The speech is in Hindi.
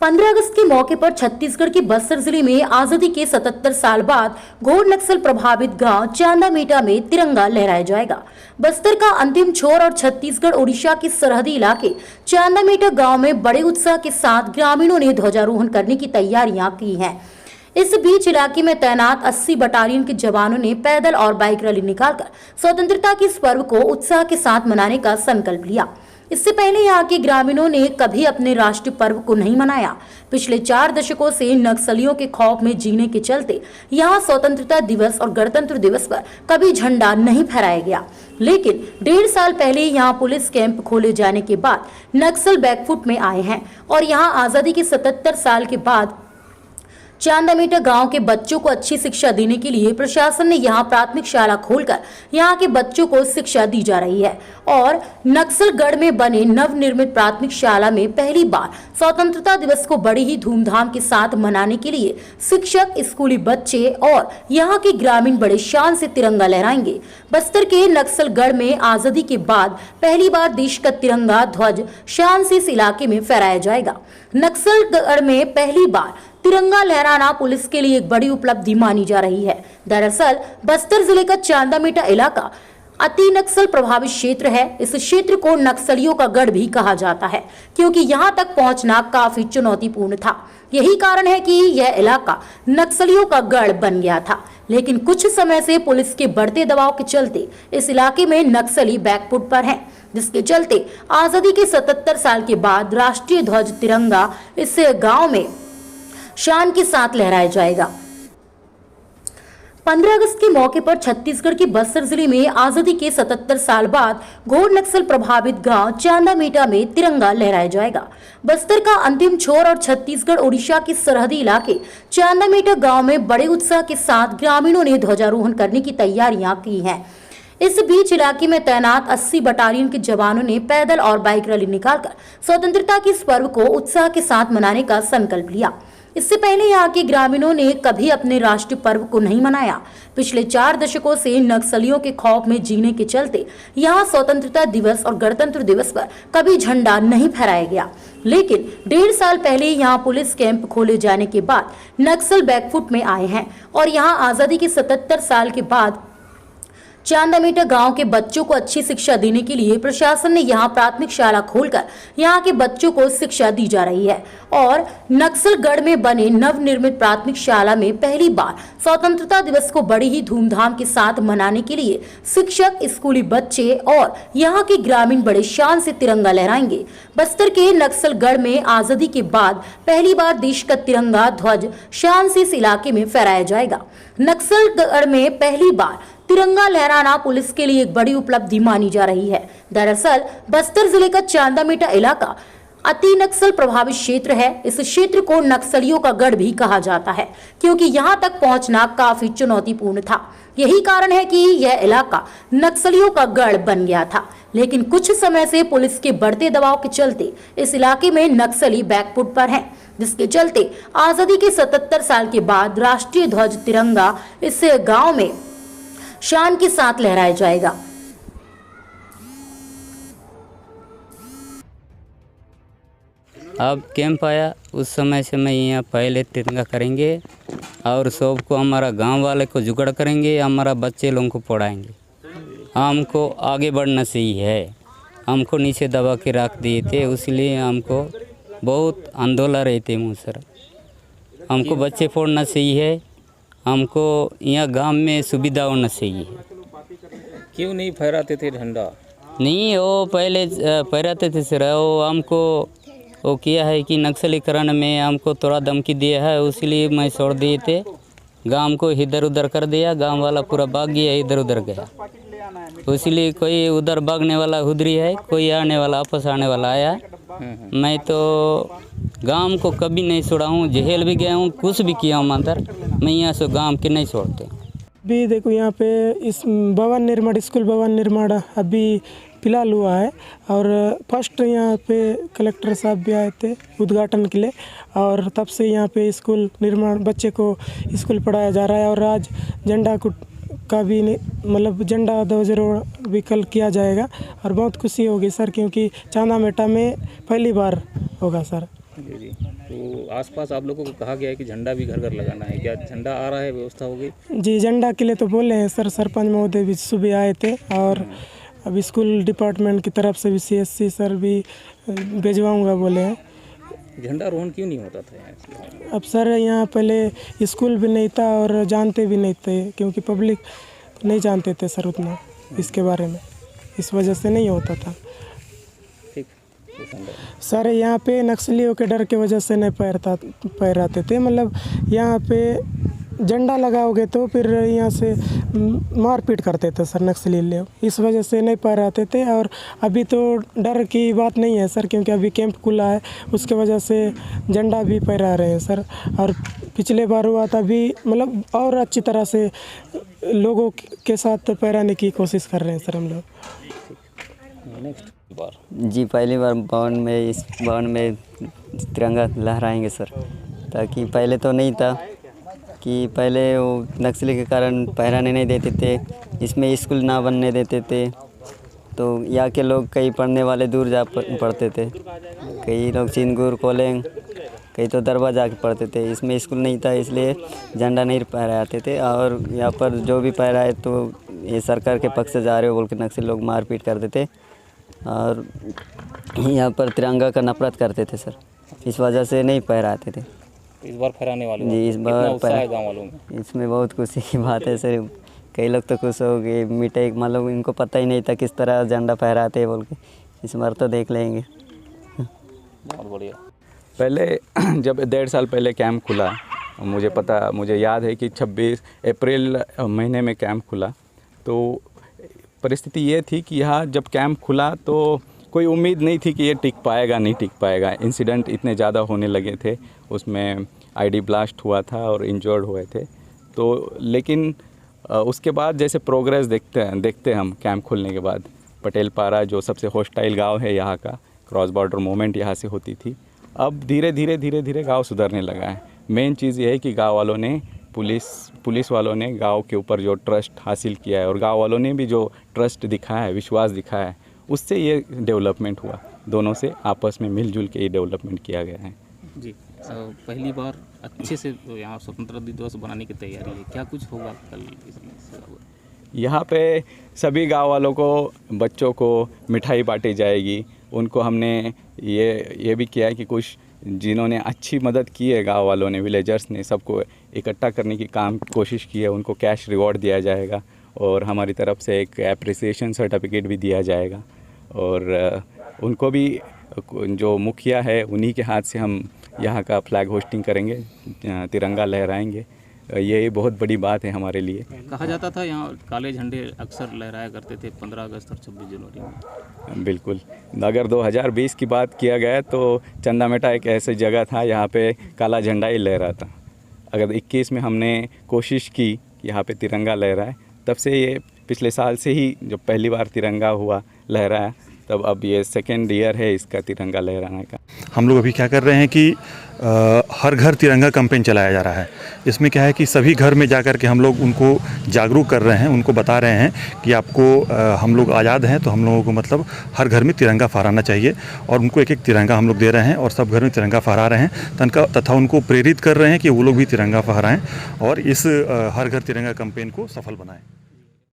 15 अगस्त के मौके पर छत्तीसगढ़ के बस्तर जिले में आजादी के 77 साल बाद घोर नक्सल प्रभावित गांव चांदामेटा में तिरंगा लहराया जाएगा। बस्तर का अंतिम छोर और छत्तीसगढ़ ओडिशा के सरहदी इलाके चांदामेटा गांव में बड़े उत्साह के साथ ग्रामीणों ने ध्वजारोहण करने की तैयारियां की हैं। इस बीच इलाके में तैनात 80 बटालियन के जवानों ने पैदल और बाइक रैली निकालकर स्वतंत्रता के इस पर्व को उत्साह के साथ मनाने का संकल्प लिया। इससे पहले यहाँ के ग्रामीणों ने कभी अपने राष्ट्रीय पर्व को नहीं मनाया। पिछले 4 दशकों से नक्सलियों के खौफ में जीने के चलते यहाँ स्वतंत्रता दिवस और गणतंत्र दिवस पर कभी झंडा नहीं फहराया गया। लेकिन 1.5 साल पहले यहाँ पुलिस कैंप खोले जाने के बाद नक्सल बैकफुट में आए हैं और यहाँ आजादी के 77 साल के बाद चांदामेटा गांव के बच्चों को अच्छी शिक्षा देने के लिए प्रशासन ने यहां प्राथमिक शाला खोलकर यहां के बच्चों को शिक्षा दी जा रही है और नक्सलगढ़ में बने नवनिर्मित प्राथमिक शाला में पहली बार स्वतंत्रता दिवस को बड़ी ही धूमधाम के साथ मनाने के लिए शिक्षक, स्कूली बच्चे और यहां के ग्रामीण बड़े शान से तिरंगा लहराएंगे। बस्तर के नक्सलगढ़ में आजादी के बाद पहली बार देश का तिरंगा ध्वज शान से इस इलाके में फहराया जाएगा। नक्सलगढ़ में पहली बार तिरंगा लहराना पुलिस के लिए एक बड़ी उपलब्धि मानी जा रही है। दरअसल बस्तर जिले का चांदामेटा इलाका अति नक्सल प्रभावित क्षेत्र है। इस क्षेत्र को नक्सलियों का गढ़ भी कहा जाता है क्योंकि यहाँ तक पहुँचना काफी चुनौतीपूर्ण था। यही कारण है कि यह इलाका नक्सलियों का गढ़ बन गया था। लेकिन कुछ समय से पुलिस के बढ़ते दबाव के चलते इस इलाके में नक्सली बैकफुट पर हैं, जिसके चलते आजादी के 77 साल के बाद राष्ट्रीय ध्वज तिरंगा इस गाँव में शान के साथ लहराया जाएगा। 15 अगस्त के मौके पर छत्तीसगढ़ के बस्तर जिले में आजादी के 77 साल बाद घोर नक्सल प्रभावित गांव चांदामेटा में तिरंगा लहराया जाएगा। बस्तर का अंतिम छोर और छत्तीसगढ़ ओडिशा के सरहदी इलाके चांदामेटा गांव में बड़े उत्साह के साथ ग्रामीणों ने ध्वजारोहण करने की तैयारियां की हैं। इस बीच इलाके में तैनात 80 बटालियन के जवानों ने पैदल और बाइक रैली निकालकर स्वतंत्रता के इस पर्व को उत्साह के साथ मनाने का संकल्प लिया। इससे पहले यहाँ के ग्रामीणों ने कभी अपने राष्ट्रीय पर्व को नहीं मनाया। पिछले 4 दशकों से नक्सलियों के खौफ में जीने के चलते यहाँ स्वतंत्रता दिवस और गणतंत्र दिवस पर कभी झंडा नहीं फहराया गया। लेकिन 1.5 साल पहले यहाँ पुलिस कैंप खोले जाने के बाद नक्सल बैकफुट में आए हैं और यहाँ आजादी के 77 साल के बाद चांदामेटा गांव के बच्चों को अच्छी शिक्षा देने के लिए प्रशासन ने यहां प्राथमिक शाला खोलकर यहां के बच्चों को शिक्षा दी जा रही है और नक्सलगढ़ में बने नवनिर्मित प्राथमिक शाला में पहली बार स्वतंत्रता दिवस को बड़ी ही धूमधाम के साथ मनाने के लिए शिक्षक, स्कूली बच्चे और यहां के ग्रामीण बड़े शान से तिरंगा लहराएंगे। बस्तर के नक्सलगढ़ में आजादी के बाद पहली बार देश का तिरंगा ध्वज शान से इस इलाके में फहराया जाएगा। नक्सलगढ़ में पहली बार तिरंगा लहराना पुलिस के लिए एक बड़ी उपलब्धि मानी जा रही है। दरअसल बस्तर जिले का चांदामेटा इलाका अति नक्सल प्रभावित क्षेत्र है। इस क्षेत्र को नक्सलियों का गढ़ भी कहा जाता है क्योंकि यहाँ तक पहुँचना काफी चुनौतीपूर्ण था। यही कारण है कि यह इलाका नक्सलियों का गढ़ बन गया था। लेकिन कुछ समय से पुलिस के बढ़ते दबाव के चलते इस इलाके में नक्सली बैकफुट पर हैं, जिसके चलते आजादी के 77 साल के बाद राष्ट्रीय ध्वज तिरंगा इस गाँव में शान के साथ लहराया जाएगा। अब कैंप आया उस समय से मैं यहाँ पहले तिरंगा करेंगे और सबको हमारा गांव वाले को जुगाड़ करेंगे, हमारा बच्चे लोगों को पढ़ाएंगे। हमको आगे बढ़ना सही है। हमको नीचे दबा के रख दिए थे, इसलिए हमको बहुत आंदोलन रहते मुँह सर। हमको बच्चे पढ़ना सही है, हमको यहाँ गांव में सुविधा होना चाहिए। क्यों नहीं फहराते थे झंडा? नहीं, वो पहले फहराते थे सर। वो हमको वो किया है कि नक्सलीकरण में हमको थोड़ा धमकी दिया है, इसलिए मैं छोड़ दिए थे। गांव को इधर उधर कर दिया, गांव वाला पूरा भाग गया, इधर उधर गया। इसलिए कोई उधर भागने वाला उधरी है, कोई आने वाला वापस आने वाला आया। मैं तो गांव को कभी नहीं छोड़ा हूँ, जेल भी गया हूँ, कुछ भी किया हूँ अंदर। मैं यहाँ से गांव के नहीं छोड़ते। अभी देखो यहाँ पे इस भवन निर्माण, स्कूल भवन निर्माण अभी फिलहाल हुआ है और फर्स्ट यहाँ पे कलेक्टर साहब भी आए थे उद्घाटन के लिए और तब से यहाँ पे स्कूल निर्माण, बच्चे को स्कूल पढ़ाया जा रहा है और आज झंडा का भी मतलब झंडा 20 भी कल किया जाएगा और बहुत खुशी होगी सर, क्योंकि चांदामेटा में पहली बार होगा सर। तो आसपास आप लोगों को कहा गया है कि झंडा भी घर घर लगाना है, क्या झंडा आ रहा है, व्यवस्था हो गई? जी, झंडा के लिए तो बोले हैं सर, सरपंच महोदय भी सुबह आए थे, और अभी स्कूल डिपार्टमेंट की तरफ से भी CSC सर भी भिजवाऊंगा बोले हैं। झंडा रोहण क्यों नहीं होता था यहाँ? अब सर यहाँ पहले स्कूल भी नहीं था और जानते भी नहीं थे, क्योंकि पब्लिक नहीं जानते थे सर उतना इसके बारे में, इस वजह से नहीं होता था ठीक सर। यहाँ पे नक्सलियों के डर के वजह से नहीं पैराते थे, मतलब यहाँ पे झंडा लगाओगे तो फिर यहाँ से मारपीट करते थे सर नक्सली लोग, इस वजह से नहीं पैराते थे। और अभी तो डर की बात नहीं है सर, क्योंकि अभी कैंप खुला है, उसके वजह से झंडा भी फहरा रहे हैं सर। और पिछले बार हुआ था भी, मतलब और अच्छी तरह से लोगों के साथ फहराने की कोशिश कर रहे हैं सर हम लोग। नेक्स्ट बार जी, पहली बार इस भवन में तिरंगा लहराएंगे सर, ताकि पहले तो नहीं था कि पहले वो नक्सली के कारण पहराने नहीं देते थे, इसमें स्कूल ना बनने देते थे, तो यहाँ के लोग कई पढ़ने वाले दूर जा पढ़ते थे, कई लोग चिंगूर कोलेंग, कई तो दरबार जाके पढ़ते थे, इसमें स्कूल नहीं था, इसलिए झंडा नहीं फहराते थे। और यहाँ पर जो भी फहराए तो ये सरकार के पक्ष से जा रहे हो बोल के नक्सली लोग मारपीट करते थे, और यहाँ पर तिरंगा का नफरत करते थे सर, इस वजह से नहीं फहराते थे। इस बार फहराने वाले जी, इस बार गाँव वालों में इसमें बहुत खुशी की बात है सर, कई लोग तो खुश हो गए, मिठाई, मतलब इनको पता ही नहीं था किस तरह झंडा फहराते हैं बोल के, इस बार तो देख लेंगे। बहुत बढ़िया। पहले जब 1.5 साल पहले कैंप खुला, मुझे याद है कि 26 अप्रैल महीने में कैंप खुला, तो परिस्थिति ये थी कि यहाँ जब कैंप खुला तो कोई उम्मीद नहीं थी कि ये टिक पाएगा, नहीं टिक पाएगा। इंसिडेंट इतने ज़्यादा होने लगे थे, उसमें ID ब्लास्ट हुआ था और इंजर्ड हुए थे, तो लेकिन उसके बाद जैसे प्रोग्रेस देखते हम कैंप खुलने के बाद, पटेल पारा जो सबसे हॉस्टाइल गांव है यहाँ का, क्रॉस बॉर्डर मूवमेंट यहाँ से होती थी, अब धीरे धीरे गांव सुधरने लगा है। मेन चीज़ ये है कि गांव वालों ने, पुलिस वालों ने गांव के ऊपर जो ट्रस्ट हासिल किया है, और गांव वालों ने भी जो ट्रस्ट दिखाया है, विश्वास दिखाया है, उससे ये डेवलपमेंट हुआ। दोनों से आपस में मिलजुल के ये डेवलपमेंट किया गया है। जी, पहली बार अच्छे से यहाँ स्वतंत्रता दिवस बनाने की तैयारी है, क्या कुछ होगा कल? यहाँ पे सभी गांव वालों को, बच्चों को मिठाई बांटी जाएगी। उनको हमने ये भी किया है कि कुछ जिन्होंने अच्छी मदद की है गांव वालों ने, विलेजर्स ने, सबको इकट्ठा करने की कोशिश की है, उनको कैश रिवॉर्ड दिया जाएगा, और हमारी तरफ से एक एप्रिसिएशन सर्टिफिकेट भी दिया जाएगा। और उनको भी, जो मुखिया है उन्हीं के हाथ से हम यहाँ का फ्लैग होस्टिंग करेंगे, तिरंगा लहराएंगे। ये बहुत बड़ी बात है हमारे लिए। कहा जाता था यहाँ काले झंडे अक्सर लहराया करते थे 15 अगस्त और 26 जनवरी में। बिल्कुल, अगर 2020 की बात किया गया तो चंदामेटा एक ऐसी जगह था यहाँ पे काला झंडा ही लहरा था। अगर 21 में हमने कोशिश की यहाँ पे तिरंगा लहराए, तब से ये पिछले साल से ही जब पहली बार तिरंगा हुआ लहराया, तब अब ये 2nd ईयर है इसका तिरंगा लहराने का। हम लोग अभी क्या कर रहे हैं कि हर घर तिरंगा कैंपेन चलाया जा रहा है। इसमें क्या है कि सभी घर में जाकर के हम लोग उनको जागरूक कर रहे हैं, उनको बता रहे हैं कि आपको हम लोग आज़ाद हैं, तो हम लोगों को मतलब हर घर में तिरंगा फहराना चाहिए, और उनको एक तिरंगा हम लोग दे रहे हैं और सब घर में तिरंगा फहरा रहे हैं, तथा उनको प्रेरित कर रहे हैं कि वो लोग भी तिरंगा फहराएं और इस हर घर तिरंगा कैंपेन को सफल बनाएं।